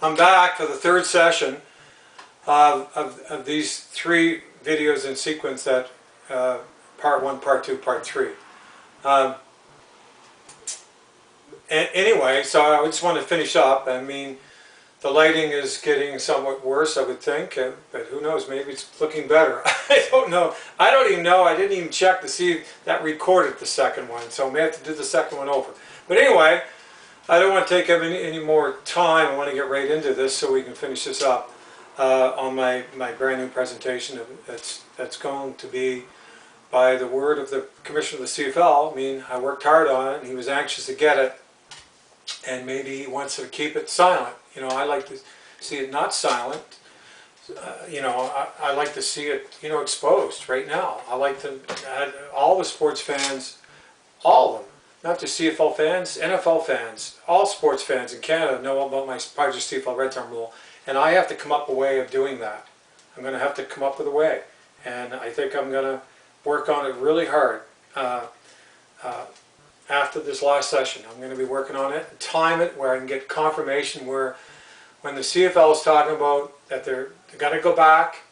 I'm back for the third session of these 3 videos in sequence that part 1, part 2, part 3. Anyway, so I just want to finish up. I mean, the lighting is getting somewhat worse, I would think, but who knows, maybe it's looking better. I don't know. I don't even know. I didn't even check to see if that recorded the second one, so I may have to do the second one over. But anyway, I don't want to take up any more time. I want to get right into this so we can finish this up on my brand new presentation that's going to be, by the word of the commissioner of the CFL. I mean, I worked hard on it and he was anxious to get it, and maybe he wants to keep it silent. You know, I like to see it not silent. You know, I like to see it, you know, exposed right now. I like to all the sports fans, all of them, not just CFL fans, NFL fans, all sports fans in Canada know about my Spyder CFL Red Zone rule, and I have to come up with a way of doing that. I'm going to have to come up with a way, and I think I'm going to work on it really hard. After this last session, I'm going to be working on it, time it where I can get confirmation where when the CFL is talking about that they're going to go back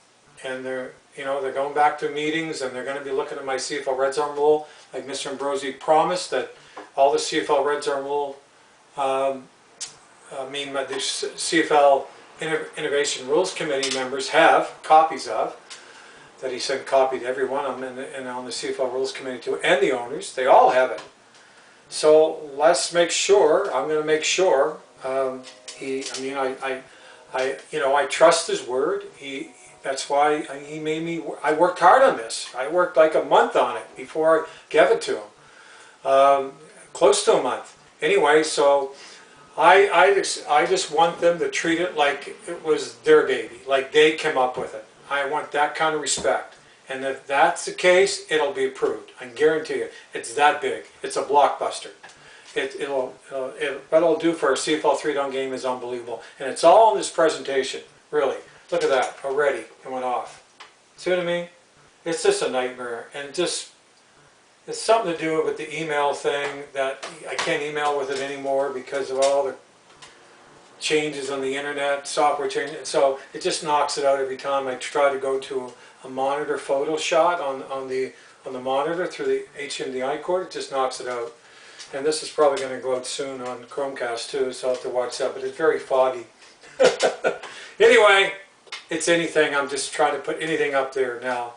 and they're going back to meetings and they're going to be looking at my CFL Red Zone rule, like Mr. Ambrosi promised that all the CFL Red Zone rule, the CFL Innovation Rules Committee members have copies of, that he sent copy to every one of them and on the CFL Rules Committee too, and the owners, they all have it. So let's make sure. I'm going to make sure. I trust his word. That's why he made me. I worked hard on this. I worked like a month on it before I gave it to him. Close to a month. Anyway, so I just want them to treat it like it was their baby, like they came up with it. I want that kind of respect. And if that's the case, it'll be approved. I can guarantee you, it's that big. It's a blockbuster. What it'll do for a CFL 3-down game is unbelievable. And it's all in this presentation, really. Look at that, already, it went off. See what I mean? It's just a nightmare. And it's something to do with the email thing, that I can't email with it anymore because of all the changes on the internet, software changes. So it just knocks it out every time I try to go to a monitor photo shot on the monitor through the HDMI cord. It just knocks it out. And this is probably going to go out soon on Chromecast too, so I'll have to watch that, but it's very foggy. Anyway, it's anything. I'm just trying to put anything up there now.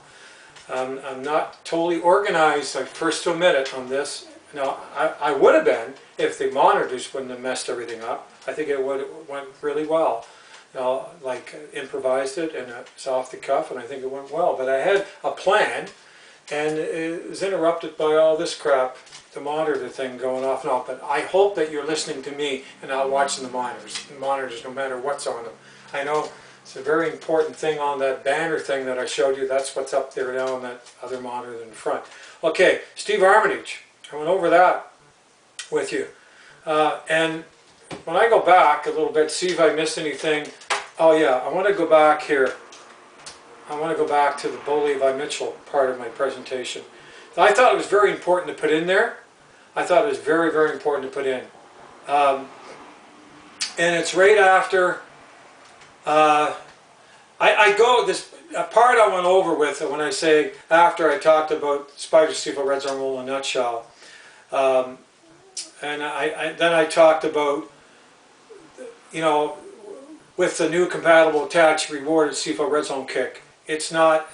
I'm not totally organized, I'm first to admit it, on this. Now, I would have been if the monitors wouldn't have messed everything up. I think it would have went really well. You know, like improvised it and it's off the cuff, and I think it went well. But I had a plan, and it was interrupted by all this crap, the monitor thing going off and on. But I hope that you're listening to me and not watching the monitors, no matter what's on them. I know it's a very important thing on that banner thing that I showed you. That's what's up there now on that other monitor in front. Okay, Steve Armitage. I went over that with you. And when I go back a little bit, see if I missed anything. Oh yeah, I want to go back here. I want to go back to the Bo Levi Mitchell part of my presentation. I thought it was very important to put in there. I thought it was very, very important to put in. And it's right after, I go, this a part I went over with when I say after I talked about Spyder CFL Red Zone rule in a nutshell. And then I talked about, you know, with the new compatible attached rewarded CFL Red Zone kick. It's not,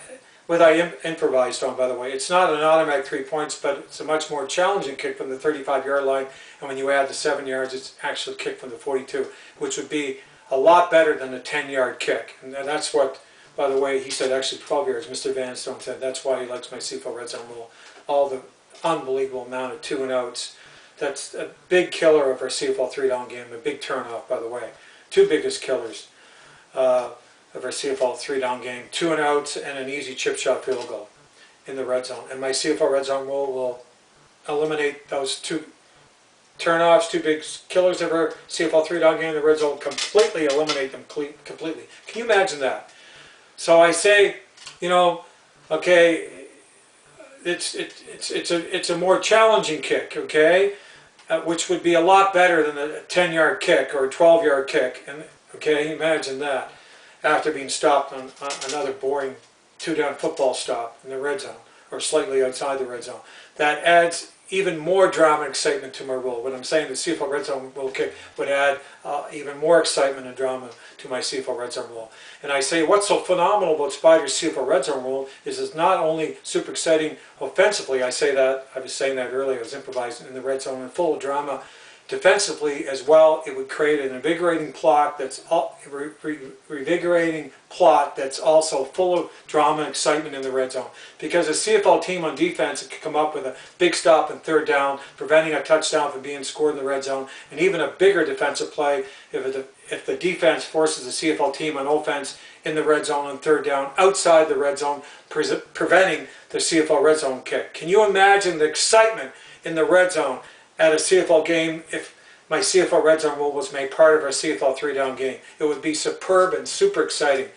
what I improvised on, by the way, it's not an automatic 3 points, but it's a much more challenging kick from the 35-yard line, and when you add the 7 yards, it's actually a kick from the 42, which would be a lot better than a 10-yard kick. And that's what, by the way, he said actually 12 yards, Mr. Vanstone said, that's why he likes my CFL Red Zone rule. All the unbelievable amount of 2-and-outs. That's a big killer of our CFL 3-down game, a big turnoff, by the way. 2 biggest killers of our CFL 3-down game, 2-and-outs and an easy chip shot field goal in the red zone. And my CFL Red Zone rule will eliminate those 2 turnoffs, 2 big killers of our CFL 3-down game in the red zone, completely eliminate them completely. Can you imagine that? So I say, you know, okay, it's a more challenging kick, okay, which would be a lot better than a 10-yard kick or a 12-yard kick, and Okay, imagine that. After being stopped on another boring two-down football stop in the red zone, or slightly outside the red zone. That adds even more drama and excitement to my rule. What I'm saying, the CFL red zone rule kick would add even more excitement and drama to my CFL red zone rule. And I say what's so phenomenal about Spyder's CFL red zone rule is it's not only super exciting offensively, I was saying that earlier, I was improvising in the red zone and full of drama. Defensively as well, it would create an invigorating plot that's revigorating plot that's also full of drama and excitement in the red zone. Because a CFL team on defense could come up with a big stop and third down, preventing a touchdown from being scored in the red zone, and even a bigger defensive play if the defense forces the CFL team on offense in the red zone on third down, outside the red zone, preventing the CFL red zone kick. Can you imagine the excitement in the red zone at a CFL game if my CFL red zone rule was made part of our CFL 3-down game? It would be superb and super exciting.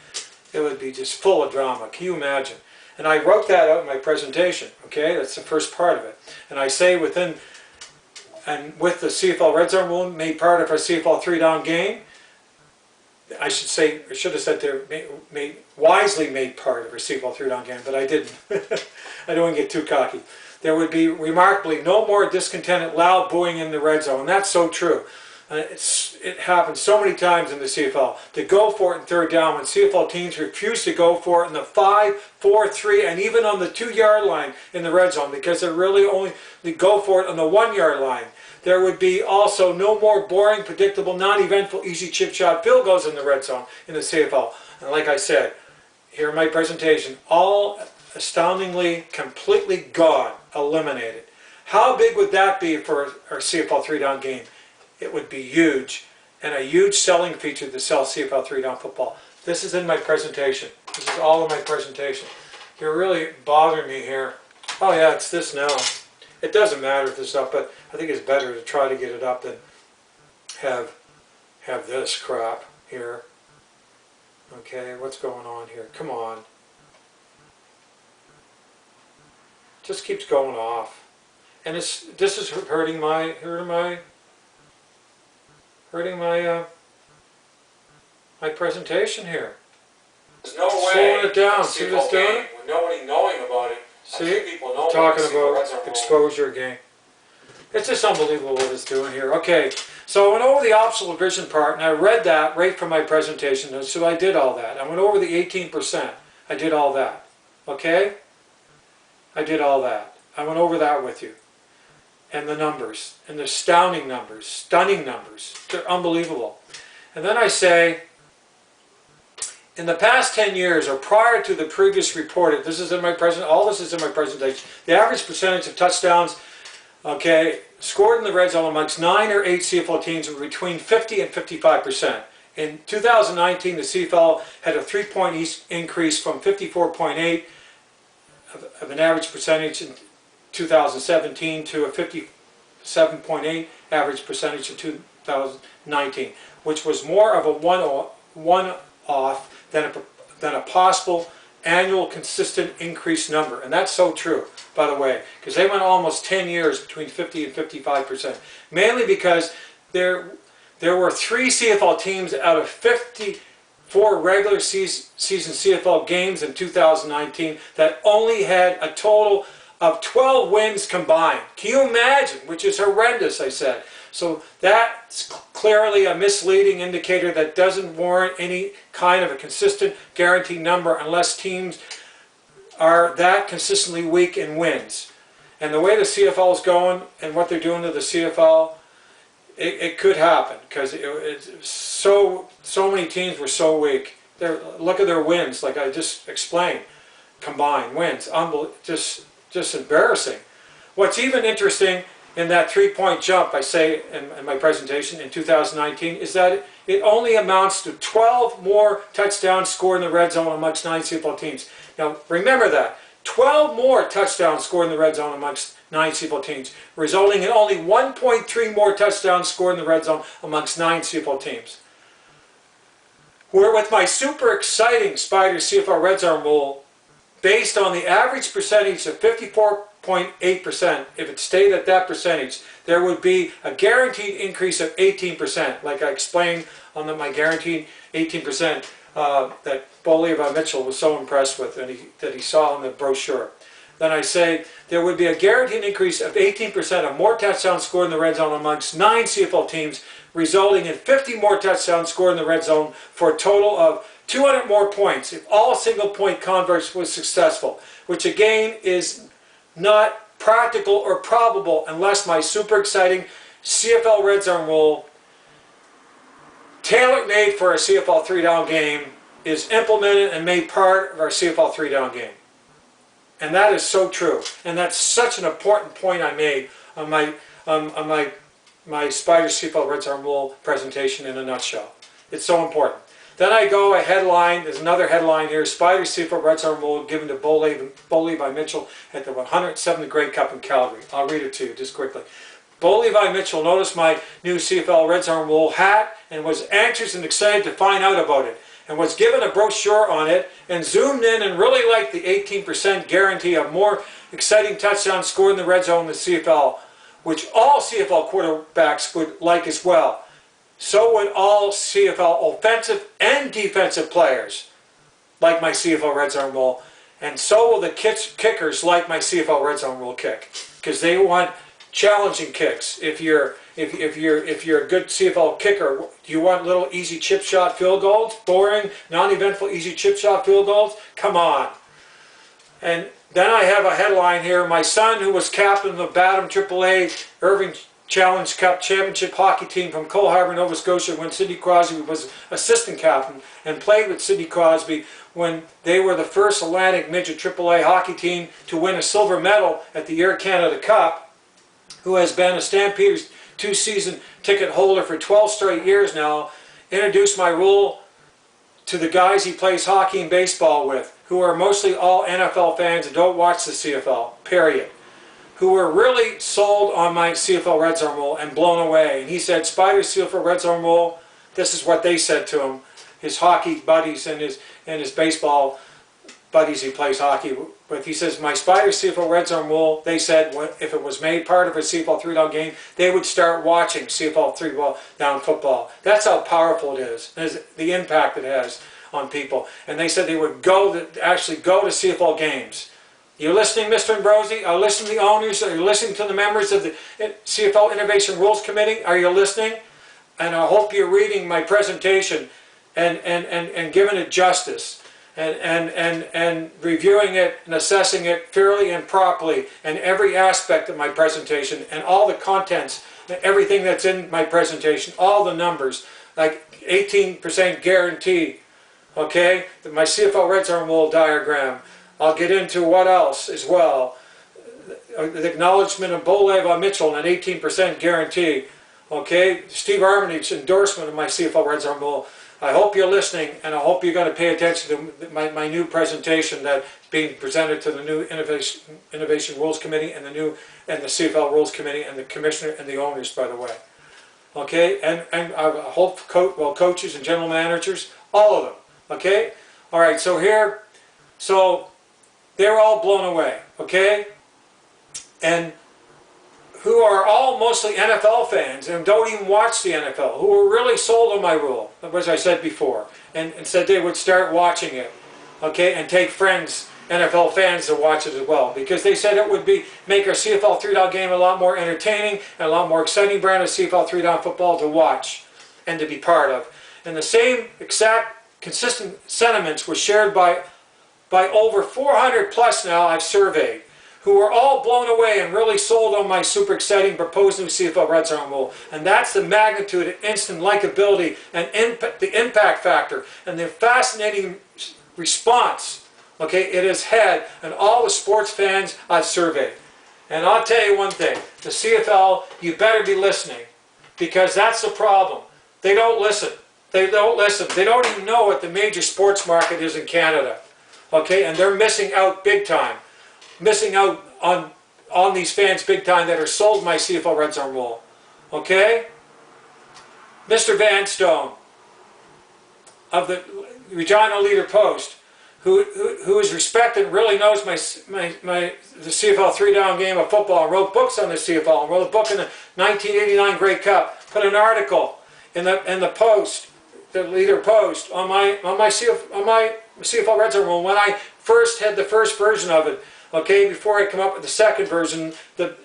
It would be just full of drama. Can you imagine? And I wrote that out in my presentation. Okay, that's the first part of it. And I say with the CFL red zone rule made part of our CFL 3-down game, I should have said they're wisely made part of our CFL 3-down game, but I didn't. I don't want to get too cocky. There would be remarkably no more discontented loud booing in the red zone, and that's so true. It happens so many times in the CFL. To go for it in third down when CFL teams refuse to go for it in the 5, 4, 3, and even on the 2-yard line in the red zone because they really only go for it on the 1-yard line. There would be also no more boring, predictable, non-eventful, easy chip shot field goals in the red zone in the CFL. And like I said, here in my presentation, all astoundingly, completely gone, eliminated. How big would that be for our CFL 3-down game? It would be huge, and a huge selling feature to sell CFL 3-down football. This is in my presentation. This is all in my presentation. You're really bothering me here. Oh yeah, it's this now. It doesn't matter if this is up, but I think it's better to try to get it up than have this crap here. Okay, what's going on here? Come on. Just keeps going off, and this is hurting my my presentation here. There's no way slowing it down. See what's doing it? With nobody knowing about it. See, people know talking about exposure again. It's just unbelievable what it's doing here. Okay, so I went over the optional vision part, and I read that right from my presentation. So I did all that. I went over the 18%. I did all that. Okay. I did all that. I went over that with you. And the numbers. And the astounding numbers. Stunning numbers. They're unbelievable. And then I say, in the past 10 years, or prior to the previous reported, this is in my all this is in my presentation, the average percentage of touchdowns, okay, scored in the red zone amongst 9 or 8 CFL teams were between 50 and 55%. In 2019, the CFL had a 3-point increase from 54.8 of an average percentage in 2017 to a 57.8 average percentage in 2019, which was more of a one-off than a possible annual consistent increase number. And that's so true, by the way, because they went almost 10 years between 50 and 55%. Mainly because there were 3 CFL teams out of 54 regular season CFL games in 2019 that only had a total of 12 wins combined. Can you imagine? Which is horrendous, I said. So that's clearly a misleading indicator that doesn't warrant any kind of a consistent guaranteed number unless teams are that consistently weak in wins. And the way the CFL is going and what they're doing to the CFL, it could happen because so many teams were so weak. Look at their wins, like I just explained, combined wins, just embarrassing. What's even interesting in that 3-point jump, I say in my presentation in 2019, is that it only amounts to 12 more touchdowns scored in the red zone amongst 9 CFL teams. Now remember that, 12 more touchdowns scored in the red zone amongst 9 CFL teams, resulting in only 1.3 more touchdowns scored in the red zone amongst 9 CFL teams. Where with my super exciting Spyder CFL red zone rule, based on the average percentage of 54.8 18.8%, if it stayed at that percentage, there would be a guaranteed increase of 18%, like I explained on my guaranteed 18% that Bo Levi Mitchell was so impressed with and that he saw in the brochure. Then I say there would be a guaranteed increase of 18% of more touchdowns scored in the red zone amongst 9 CFL teams, resulting in 50 more touchdowns scored in the red zone for a total of 200 more points if all single-point converts was successful, which again is not practical or probable unless my super exciting CFL red zone rule, tailor-made for a CFL 3-down game, is implemented and made part of our CFL 3-down game. And that is so true. And that's such an important point I made on my Spyder CFL Red Zone Rule presentation in a nutshell. It's so important. Then I go a headline, there's another headline here, Spyder CFL Red Zone Rule given to Bo Levi Mitchell at the 107th Grey Cup in Calgary. I'll read it to you just quickly. Bo Levi Mitchell noticed my new CFL Red Zone Rule hat and was anxious and excited to find out about it, and was given a brochure on it and zoomed in and really liked the 18% guarantee of more exciting touchdowns scored in the red zone in the CFL, which all CFL quarterbacks would like as well. So would all CFL offensive and defensive players like my CFL Red Zone Rule, and so will the kickers like my CFL Red Zone Rule kick, because they want challenging kicks. If you're a good CFL kicker, do you want little easy chip shot field goals? Boring, non-eventful easy chip shot field goals? Come on. And then I have a headline here. My son, who was captain of the Batham AAA Irving Challenge Cup Championship hockey team from Cole Harbour, Nova Scotia, when Sidney Crosby was assistant captain, and played with Sidney Crosby when they were the first Atlantic Midget AAA hockey team to win a silver medal at the Air Canada Cup, who has been a Stampeders 2-season ticket holder for 12 straight years now, introduced my rule to the guys he plays hockey and baseball with, who are mostly all NFL fans and don't watch the CFL, period, who were really sold on my CFL Red Zone Rule and blown away. And he said, Spyder CFL Red Zone Rule, this is what they said to him, his hockey buddies and his baseball buddies he plays hockey with. He says, my Spyder CFL Red Zone Rule, they said if it was made part of a CFL 3-down game, they would start watching CFL 3-down football. That's how powerful it is, the impact it has on people. And they said they would actually go to CFL games. You listening, Mr. Ambrosi? Are you listening to the owners? Are you listening to the members of the CFL Innovation Rules Committee? Are you listening? And I hope you're reading my presentation and giving it justice and reviewing it and assessing it fairly and properly in every aspect of my presentation and all the contents, everything that's in my presentation, all the numbers, like 18% guarantee, okay? My CFL Red Zone Rule diagram. I'll get into what else as well. The acknowledgement of Bo Levi Mitchell and an 18% guarantee. Okay, Steve Armitage's endorsement of my CFL Red Zone Rule. I hope you're listening, and I hope you're going to pay attention to my new presentation that's being presented to the new Innovation Rules Committee and the CFL Rules Committee and the Commissioner and the owners, by the way. Okay, and I hope coaches and general managers, all of them. Okay, all right. So here, they're all blown away, okay? And who are all mostly NFL fans and don't even watch the NFL, who were really sold on my rule, as I said before, and said they would start watching it, okay, and take friends, NFL fans, to watch it as well, because they said it would make our CFL 3-down game a lot more entertaining and a lot more exciting brand of CFL 3-down football to watch and to be part of. And the same exact consistent sentiments were shared by over 400 plus now I've surveyed, who were all blown away and really sold on my super exciting proposed new CFL Red Zone Rule. And that's the magnitude of instant likability and the impact factor and the fascinating response, okay, it has had in all the sports fans I've surveyed. And I'll tell you one thing, the CFL, you better be listening, because that's the problem. They don't listen. They don't listen. They don't even know what the major sports market is in Canada. Okay, and they're missing out big time. Missing out on these fans big time that are sold my CFL Red Zone Rule. Okay? Mr. Van Stone of the Regina Leader Post, who is respected, really knows the CFL 3-down game of football, and wrote books on the CFL, and wrote a book in the 1989 Grey Cup, put an article in the Post, the Leader Post, on my CFL Red Zone rule when I first had the first version of it. Okay, before I come up with the second version,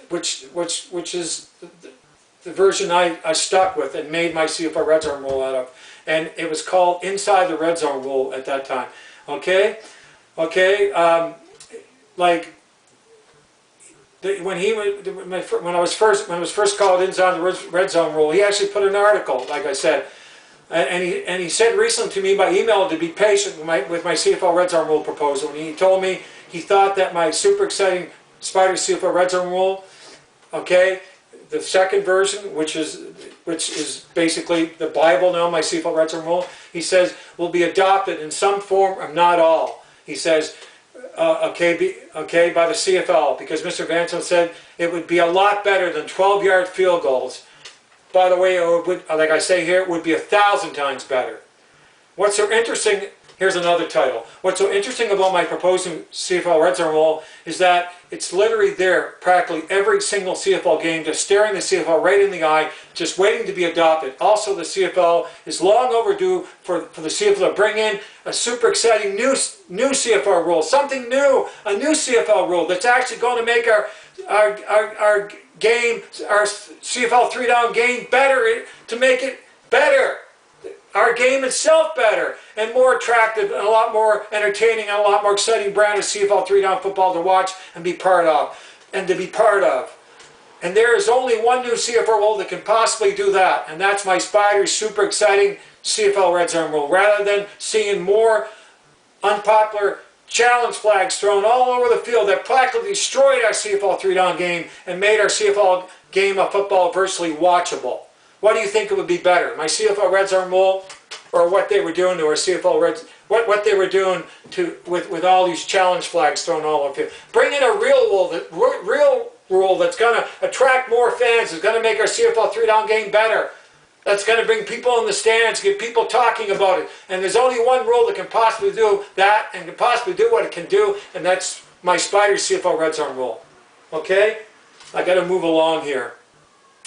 which is the version I stuck with and made my CFL Red Zone rule out of, and it was called Inside the Red Zone Rule at that time. Okay, like when it was first called Inside the Red Zone Rule, he actually put an article, like I said, and he said recently to me by email to be patient with my CFL Red Zone Rule proposal. And he told me he thought that my super exciting Spyder CFL Red Zone Rule, okay, the second version, which is basically the Bible now, my CFL Red Zone Rule, he says will be adopted in some form or not all. He says, by the CFL, because Mr. Vanson said it would be a lot better than 12-yard field goals. By the way, it would, like I say here, it would be 1,000 times better. What's so interesting, here's another title. What's so interesting about my proposed CFL Red Zone Rule is that it's literally there, practically every single CFL game, just staring the CFL right in the eye, just waiting to be adopted. Also, the CFL is long overdue for the CFL to bring in a super exciting new CFL rule, something new, a new CFL rule that's actually going to make our game, our CFL 3-down game better, to make it better. Our game itself better and more attractive and a lot more entertaining and a lot more exciting brand of CFL 3-down football to watch and be part of. And there is only one new CFL rule that can possibly do that, and that's my Spyder super exciting CFL Red Zone rule. Rather than seeing more unpopular challenge flags thrown all over the field that practically destroyed our CFL 3-down game and made our CFL game of football virtually watchable. What do you think it would be better, my CFL Red Zone rule, or what they were doing to our CFL Reds? What they were doing with all these challenge flags thrown all over the field? Bring in a real rule that's going to attract more fans. It's going to make our CFL 3-down game better. That's going to bring people in the stands, get people talking about it. And there's only one rule that can possibly do that and can possibly do what it can do, and that's my Spyder CFL Red Zone rule. Okay, I got to move along here.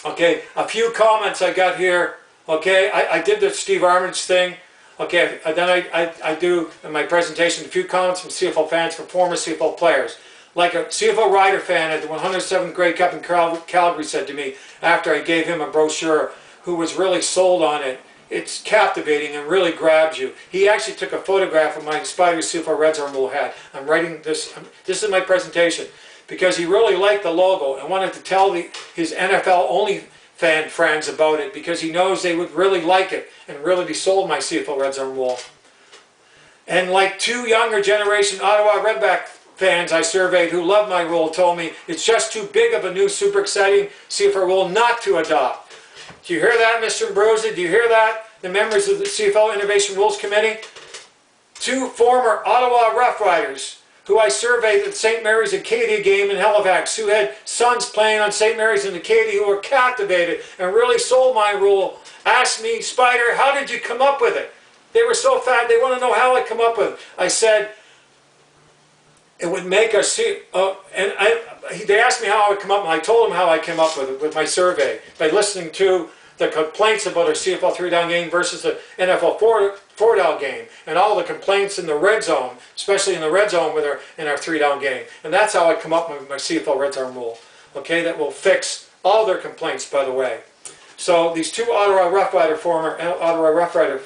Okay, a few comments I got here. Okay, I did the Steve Armitage thing. Okay, then I do in my presentation a few comments from CFL fans, from former CFL players. Like a CFL Rider fan at the 107th Grey Cup in Calgary said to me after I gave him a brochure, who was really sold on it. It's captivating and really grabs you. He actually took a photograph of my Spyder CFL Red Zone Rule hat. I'm writing this. This is my presentation. Because he really liked the logo and wanted to tell his NFL only fan friends about it, because he knows they would really like it and really be sold my CFL Red Zone Rule. And like two younger generation Ottawa Redback fans I surveyed who love my rule told me it's just too big of a new super exciting CFL rule not to adopt. Do you hear that, Mr. Ambrosi? Do you hear that, the members of the CFL Innovation Rules Committee? Two former Ottawa Rough Riders who I surveyed at the St. Mary's Acadia game in Halifax, who had sons playing on St. Mary's and Acadia, who were captivated and really sold my rule, asked me, Spyder, how did you come up with it? They were so fat, they want to know how I come up with it. I said, it would make us see, they asked me how I would come up, and I told them how I came up with it, with my survey, by listening to the complaints about our CFL 3-down game versus the NFL 4-down game, and all the complaints in the red zone, especially in the red zone in our 3-down game. And that's how I come up with my CFL Red Zone rule. Okay, that will fix all their complaints, by the way. So these two Ottawa Rough Rider, former Ottawa Rough Rider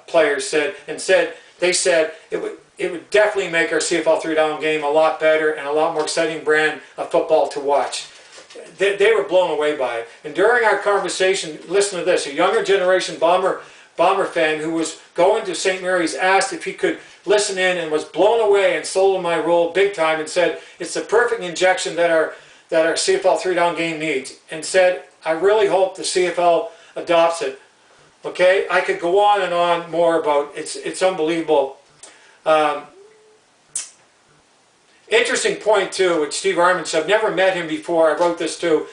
players said it would definitely make our CFL 3-down game a lot better and a lot more exciting brand of football to watch. They were blown away by it. And during our conversation, listen to this, a younger generation Bomber fan who was going to St. Mary's asked if he could listen in and was blown away and sold my rule big time and said it's the perfect injection that our CFL 3-down game needs, and said I really hope the CFL adopts it. Okay, I could go on and on more about it's unbelievable. Interesting point too, with Steve Armitage. I've never met him before. I wrote this too.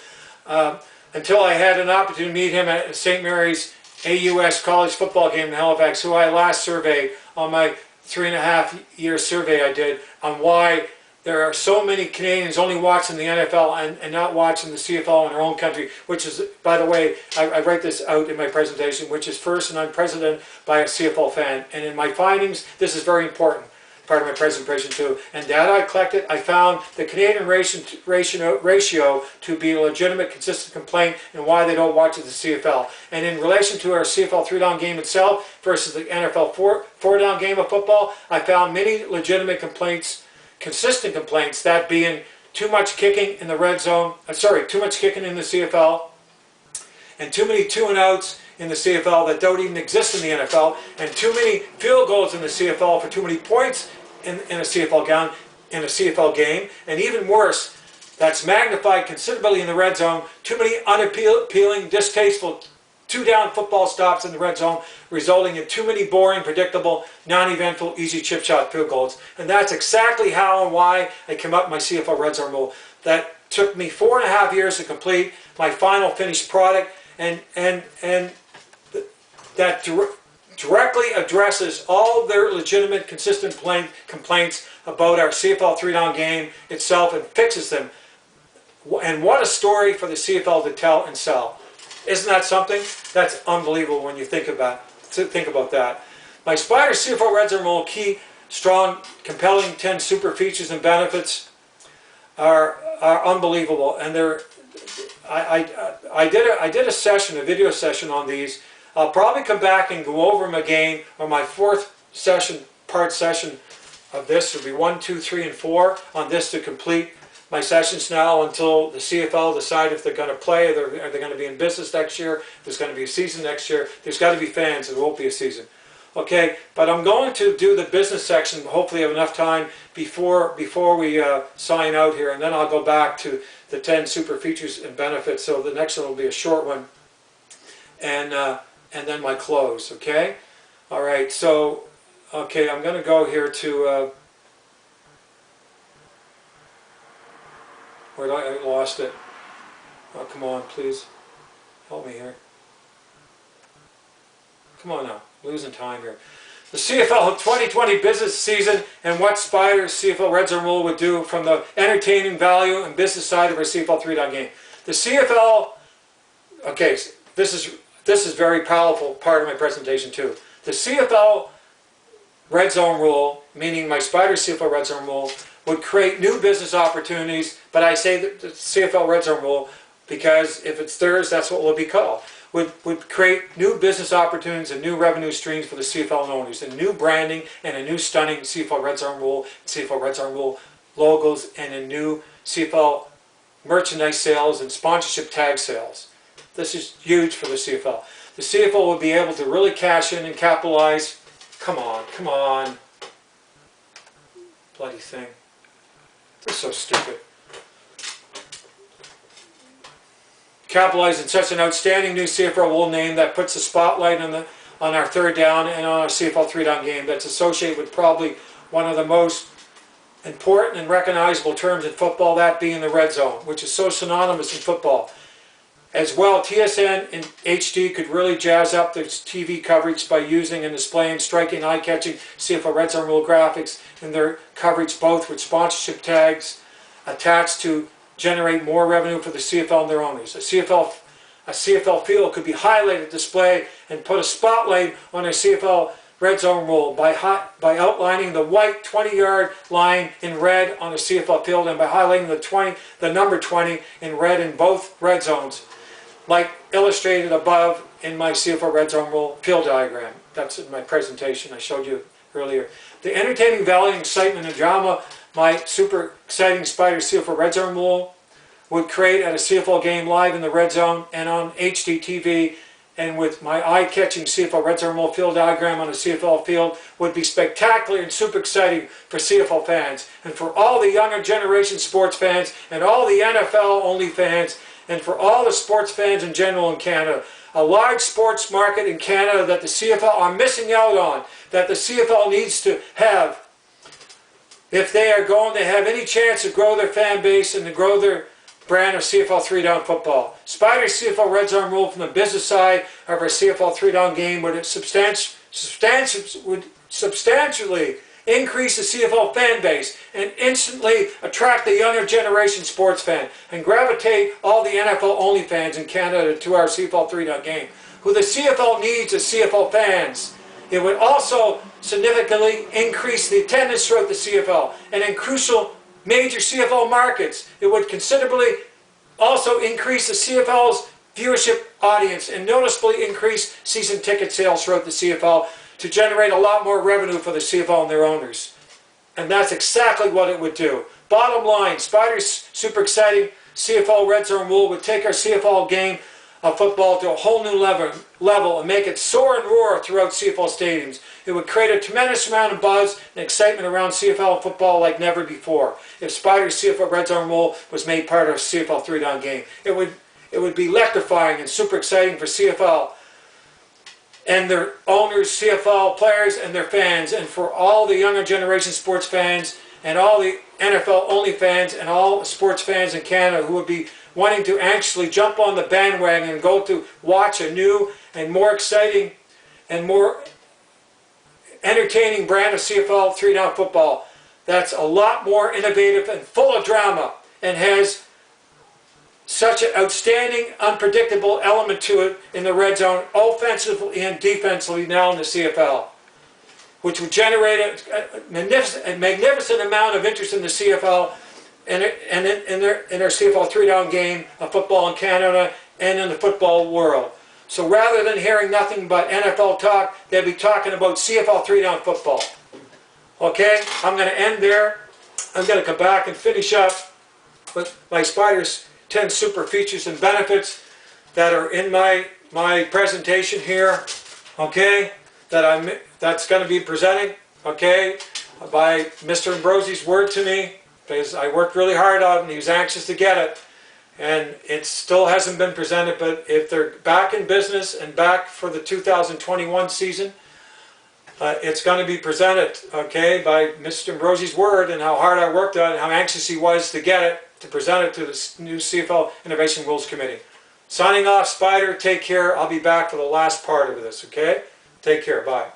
Until I had an opportunity to meet him at St. Mary's AUS college football game in Halifax, who I last surveyed on my 3.5 year survey I did on why there are so many Canadians only watching the NFL and not watching the CFL in their own country, which is, by the way, I write this out in my presentation, which is first, and I'm president by a CFL fan. And in my findings, this is very important, part of my presentation too. And data I collected, I found the Canadian ratio to be a legitimate, consistent complaint and why they don't watch the CFL. And in relation to our CFL 3-down game itself versus the NFL 4-down game of football, I found many legitimate complaints, consistent complaints, that being too much kicking in the red zone, too much kicking in the CFL, and too many 2-and-outs in the CFL that don't even exist in the NFL, and too many field goals in the CFL for too many points in a CFL game, and even worse, that's magnified considerably in the red zone, too many unappealing, distasteful 2-down football stops in the red zone, resulting in too many boring, predictable, non-eventful, easy chip shot field goals. And that's exactly how and why I came up with my CFL red zone rule. That took me 4.5 years to complete my final finished product, and that directly addresses all their legitimate, consistent complaints about our CFL 3-down game itself and fixes them. And what a story for the CFL to tell and sell. Isn't that something? That's unbelievable when you think about that. My Spyder CFL Red Zone Rule key, strong, compelling 10 super features and benefits are unbelievable. And I did a session, a video session on these. I'll probably come back and go over them again on my 4th part session of this. It'll be 1, 2, 3, and 4 on this to complete my sessions now until the CFL decide if they're going to play, are they going to be in business next year, if there's going to be a season next year. There's got to be fans, there won't be a season. Okay, but I'm going to do the business section, hopefully have enough time before we sign out here, and then I'll go back to the 10 super features and benefits, so the next one will be a short one, and then my close, okay? All right, so, okay, I'm going to go here to... where did I lost it? Oh, come on, please. Help me here. Come on now, losing time here. The CFL 2020 business season and what Spyder's CFL Red Zone Rule would do from the entertaining value and business side of our CFL 3-down game. The CFL, okay, this is very powerful part of my presentation too. The CFL Red Zone Rule, meaning my Spyder CFL Red Zone Rule, would create new business opportunities, but I say that the CFL Red Zone Rule because if it's theirs, that's what it will be called. Would create new business opportunities and new revenue streams for the CFL owners, and new branding and a new stunning CFL Red Zone Rule, CFL Red Zone Rule logos, and a new CFL merchandise sales and sponsorship tag sales. This is huge for the CFL. The CFL would be able to really cash in and capitalize. Come on. Bloody thing. It's so stupid. Capitalize in such an outstanding new CFL Rule name that puts a spotlight on our 3rd down and on our CFL 3-down game that's associated with probably one of the most important and recognizable terms in football, that being the red zone, which is so synonymous in football. As well, TSN and HD could really jazz up their TV coverage by using and displaying striking, eye-catching CFL Red Zone Rule graphics in their coverage, both with sponsorship tags attached to generate more revenue for the CFL and their owners. A CFL field could be highlighted, displayed, and put a spotlight on a CFL Red Zone Rule by outlining the white 20-yard line in red on a CFL field and by highlighting the number 20 in red in both red zones, like illustrated above in my CFL Red Zone Rule field diagram. That's in my presentation I showed you earlier. The entertaining value, excitement, and drama my super exciting Spyder CFL Red Zone Rule would create at a CFL game live in the red zone and on HD TV, and with my eye-catching CFL Red Zone Rule field diagram on a CFL field, would be spectacular and super exciting for CFL fans and for all the younger generation sports fans and all the NFL only fans and for all the sports fans in general in Canada. A large sports market in Canada that the CFL are missing out on, that the CFL needs to have if they are going to have any chance to grow their fan base and to grow their brand of CFL 3-down football. Spyder CFL Red Zone Rule from the business side of our CFL 3-down game would substantially increase the CFL fan base and instantly attract the younger generation sports fan and gravitate all the NFL only fans in Canada to our CFL 3-down game. Who the CFL needs is CFL fans. It would also significantly increase the attendance throughout the CFL and in crucial major CFL markets. It would considerably also increase the CFL's viewership audience and noticeably increase season ticket sales throughout the CFL to generate a lot more revenue for the CFL and their owners. And that's exactly what it would do. Bottom line, Spyder's super exciting CFL Red Zone rule would take our CFL game of football to a whole new level and make it soar and roar throughout CFL stadiums. It would create a tremendous amount of buzz and excitement around CFL football like never before if Spyder's CFL Red Zone rule was made part of a CFL 3-down game. It would be electrifying and super exciting for CFL and their owners, CFL players and their fans, and for all the younger generation sports fans and all the NFL only fans and all sports fans in Canada who would be wanting to anxiously jump on the bandwagon and go to watch a new and more exciting and more entertaining brand of CFL 3-down football that's a lot more innovative and full of drama and has such an outstanding, unpredictable element to it in the red zone, offensively and defensively now in the CFL, which would generate a magnificent amount of interest in the CFL and in their CFL 3-down game of football in Canada and in the football world. So rather than hearing nothing but NFL talk, they'll be talking about CFL 3-down football. Okay, I'm going to end there. I'm going to come back and finish up with my Spyder's 10 super features and benefits that are in my presentation here, okay, that's going to be presented, okay, by Mr. Ambrosi's word to me, because I worked really hard on it and he was anxious to get it, and it still hasn't been presented. But if they're back in business and back for the 2021 season, it's going to be presented, okay, by Mr. Ambrosi's word and how hard I worked on it and how anxious he was to get it, to present it to the new CFL Innovation Rules Committee. Signing off, Spyder, take care. I'll be back for the last part of this, okay? Take care, bye.